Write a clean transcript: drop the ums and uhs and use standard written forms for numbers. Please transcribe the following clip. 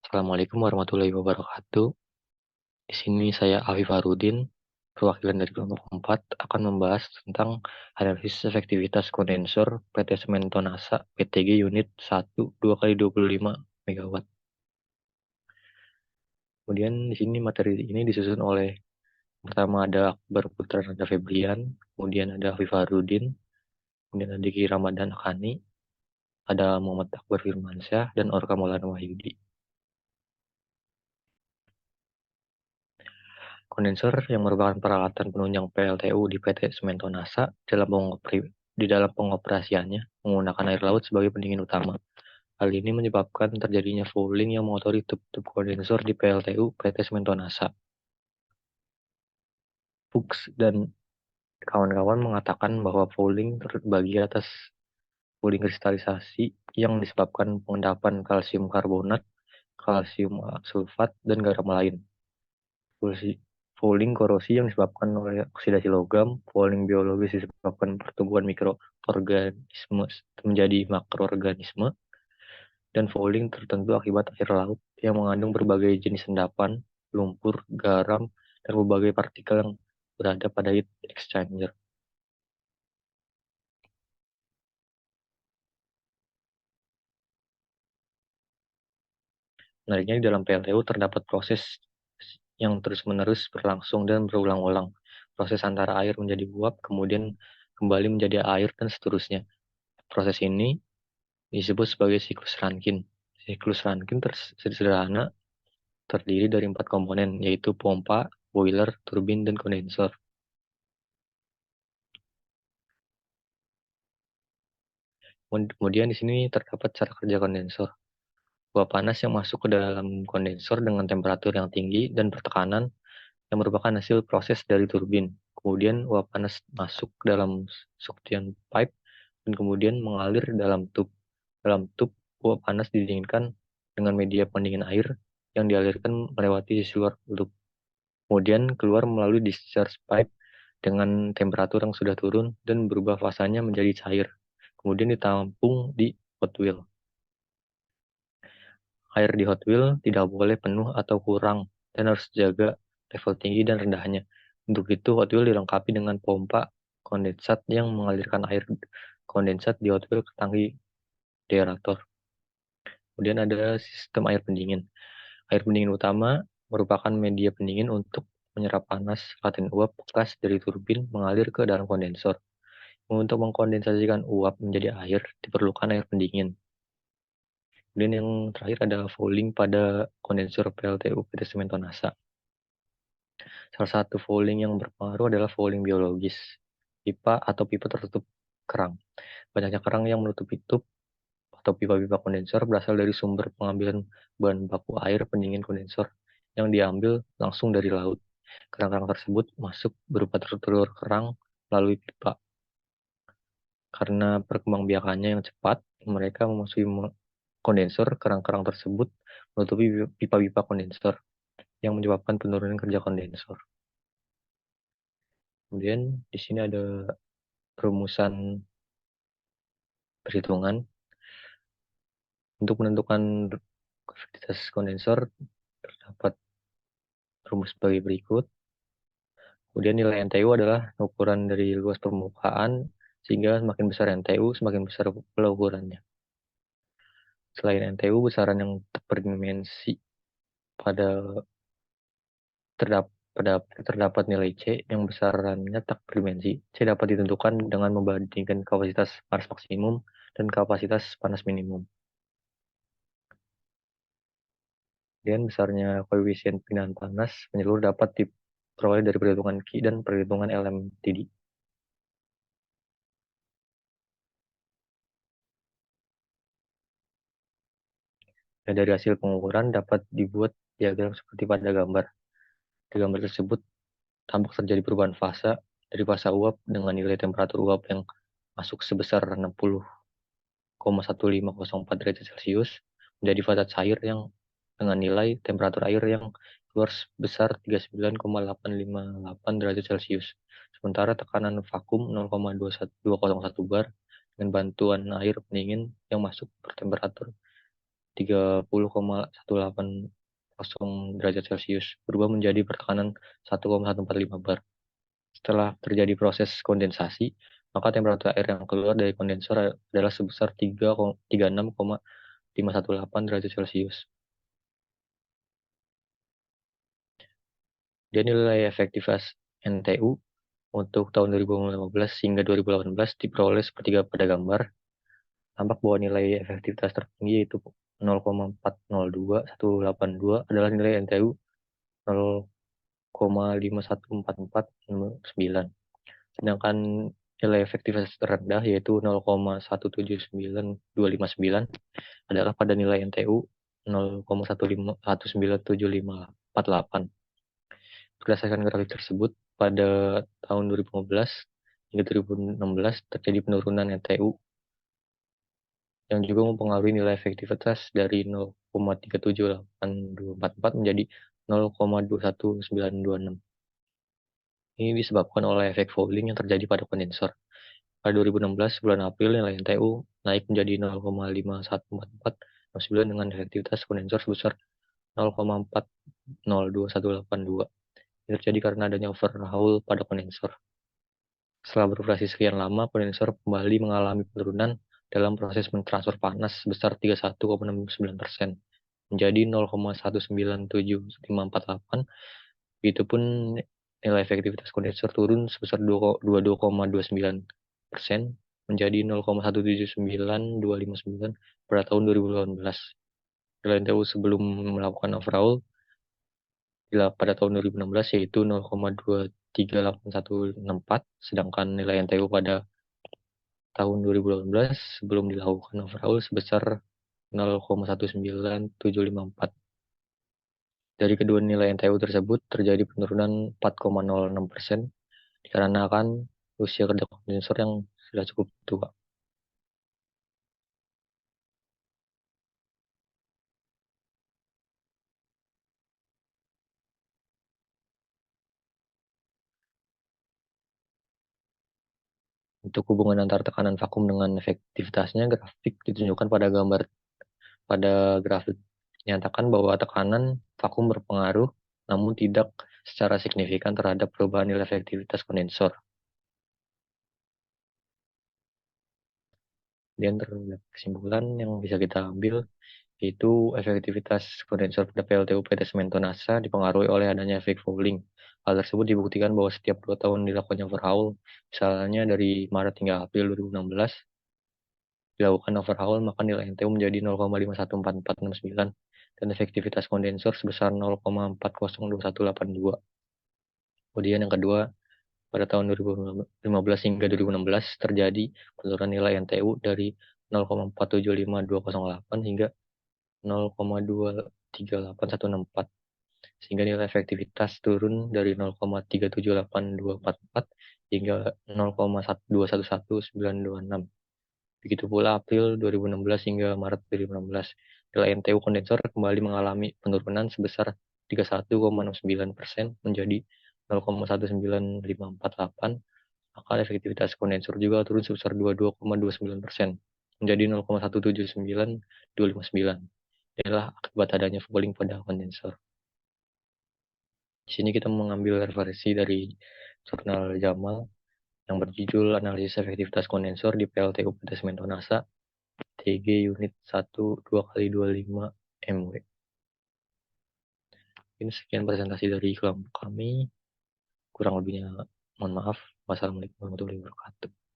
Assalamualaikum warahmatullahi wabarakatuh. Di sini saya Afif Harudin, perwakilan dari kelompok 4, akan membahas tentang analisis efektivitas kondensor PT Semen Tonasa PTG unit 1 2 kali 25 MW. Kemudian di sini materi ini disusun oleh pertama ada Akbar Putra Nada Febrian, kemudian ada Afif Harudin, kemudian ada Diki Ramadan Khani, ada Muhammad Akbar Firmansyah, dan Orka Maulana Wahyudi. Kondensor yang merupakan peralatan penunjang PLTU di PT Semen Tonasa di dalam pengoperasiannya menggunakan air laut sebagai pendingin utama. Hal ini menyebabkan terjadinya fouling yang mengotori tub-tub kondensor di PLTU PT Semen Tonasa. Fuchs dan kawan-kawan mengatakan bahwa fouling terbagi atas fouling kristalisasi yang disebabkan pengendapan kalsium karbonat, kalsium sulfat, dan garam lain. Fouling korosi yang disebabkan oleh oksidasi logam, fouling biologis disebabkan pertumbuhan mikroorganisme menjadi makroorganisme, dan fouling tertentu akibat air laut yang mengandung berbagai jenis endapan, lumpur, garam, dan berbagai partikel yang berada pada heat exchanger. Menariknya di dalam PLTU terdapat proses yang terus-menerus berlangsung dan berulang-ulang. Proses antara air menjadi uap, kemudian kembali menjadi air, dan seterusnya. Proses ini disebut sebagai siklus Rankine. Siklus Rankine sederhana terdiri dari 4 komponen, yaitu pompa, boiler, turbin, dan kondensor. Kemudian di sini terdapat cara kerja kondensor. Uap panas yang masuk ke dalam kondensor dengan temperatur yang tinggi dan pertekanan yang merupakan hasil proses dari turbin. Kemudian uap panas masuk ke dalam suction pipe dan kemudian mengalir dalam tub. Dalam tub, uap panas didinginkan dengan media pendingin air yang dialirkan melewati sisi luar loop. Kemudian keluar melalui discharge pipe dengan temperatur yang sudah turun dan berubah fasanya menjadi cair. Kemudian ditampung di hot wheel. Air di hot wheel tidak boleh penuh atau kurang dan harus jaga level tinggi dan rendahnya. Untuk itu, hot wheel dilengkapi dengan pompa kondensat yang mengalirkan air kondensat di hot wheel ke tangki deaerator. Kemudian ada sistem air pendingin. Air pendingin utama merupakan media pendingin untuk menyerap panas laten uap bekas dari turbin mengalir ke dalam kondensor. Untuk mengkondensasikan uap menjadi air, diperlukan air pendingin. Kemudian yang terakhir ada fouling pada kondensor PLTU PT Semen Tonasa. Salah satu fouling yang berpengaruh adalah fouling biologis. Pipa atau pipa tertutup kerang. Banyaknya kerang yang menutupi tub atau pipa-pipa kondensor berasal dari sumber pengambilan bahan baku air pendingin kondensor yang diambil langsung dari laut. Kerang-kerang tersebut masuk berupa telur kerang melalui pipa. Karena perkembangbiakannya yang cepat, mereka memasuki kondensor, kerang-kerang tersebut menutupi pipa-pipa kondensor yang menyebabkan penurunan kerja kondensor. Kemudian di sini ada rumusan perhitungan untuk menentukan efektivitas kondensor terdapat rumus sebagai berikut. Kemudian nilai NTU adalah ukuran dari luas permukaan sehingga semakin besar NTU semakin besar pula ukurannya. Selain NTU, besaran yang berdimensi pada terdapat nilai C yang besarannya tak berdimensi. C dapat ditentukan dengan membandingkan kapasitas panas maksimum dan kapasitas panas minimum. Dan besarnya koefisien pindahan panas menyeluruh dapat diperoleh dari perhitungan Q dan perhitungan LMTD. Dan dari hasil pengukuran dapat dibuat diagram seperti pada gambar. Di gambar tersebut tampak terjadi perubahan fasa dari fasa uap dengan nilai temperatur uap yang masuk sebesar 60,1504 derajat Celcius menjadi fasa cair yang dengan nilai temperatur air yang keluar sebesar 39,858 derajat Celcius. Sementara tekanan vakum 0,201 bar dengan bantuan air pendingin yang masuk bertemperatur 30,1800 derajat Celcius, berubah menjadi pertekanan 1,145 bar. Setelah terjadi proses kondensasi, maka temperatur air yang keluar dari kondensor adalah sebesar 36,518 derajat Celcius. Dan nilai efektivitas NTU untuk tahun 2015 hingga 2018 diperoleh seperti pada gambar. Tampak bahwa nilai efektivitas tertinggi yaitu 0,402182 adalah nilai NTU 0,51449. Sedangkan nilai efektivitas terendah yaitu 0,179259 adalah pada nilai NTU 0,1919748. Berdasarkan grafik tersebut, pada tahun 2015 hingga 2016 terjadi penurunan NTU yang juga mempengaruhi nilai efektivitas dari 0,37844 menjadi 0,21926. Ini disebabkan oleh efek fouling yang terjadi pada kondensor. Pada 2016, bulan April, nilai NTU naik menjadi 0,514469 dengan efektivitas kondensor sebesar 0,402182. Ini terjadi karena adanya overhaul pada kondensor. Setelah beroperasi sekian lama, kondensor kembali mengalami penurunan dalam proses mentransfer panas sebesar 31,69% menjadi 0,1975548. Begitupun nilai efektivitas kondensor turun sebesar 22,29% menjadi 0,179259 pada tahun 2018. Nilai NTU sebelum melakukan overhaul pada tahun 2016 yaitu 0,238164, sedangkan nilai NTU pada tahun 2018 sebelum dilakukan overhaul sebesar 0,19754. Dari kedua nilai NTU tersebut terjadi penurunan 4,06% dikarenakan usia kerja kondensor yang sudah cukup tua. Untuk hubungan antara tekanan vakum dengan efektivitasnya, grafik ditunjukkan pada gambar. Pada grafik menyatakan bahwa tekanan vakum berpengaruh, namun tidak secara signifikan terhadap perubahan nilai efektivitas kondensor. Dan terhadap kesimpulan yang bisa kita ambil, yaitu efektivitas kondensor pada PLTU PT Semen Tonasa dipengaruhi oleh adanya efek fouling. Hal tersebut dibuktikan bahwa setiap 2 tahun dilakukannya overhaul, misalnya dari Maret hingga April 2016, dilakukan overhaul, maka nilai NTU menjadi 0,5144469 dan efektivitas kondensor sebesar 0,402182. Kemudian yang kedua, pada tahun 2015 hingga 2016 terjadi penurunan nilai NTU dari 0,475208 hingga 0,238164, sehingga nilai efektivitas turun dari 0,378244 hingga 0,2111926. Begitu pula April 2016 hingga Maret 2016, nilai NTU kondensor kembali mengalami penurunan sebesar 31,69% menjadi 0,19548, maka efektivitas kondensor juga turun sebesar 22,29% menjadi 0,179259. Inilah akibat adanya fouling pada kondensor. Di sini kita mengambil referensi dari jurnal Jamal yang berjudul Analisis Efektivitas Kondensor di PLTU PT Semen Tonasa, TG Unit 1 2x25 MW. Ini sekian presentasi dari kelompok kami. Kurang lebihnya mohon maaf. Wassalamualaikum warahmatullahi wabarakatuh.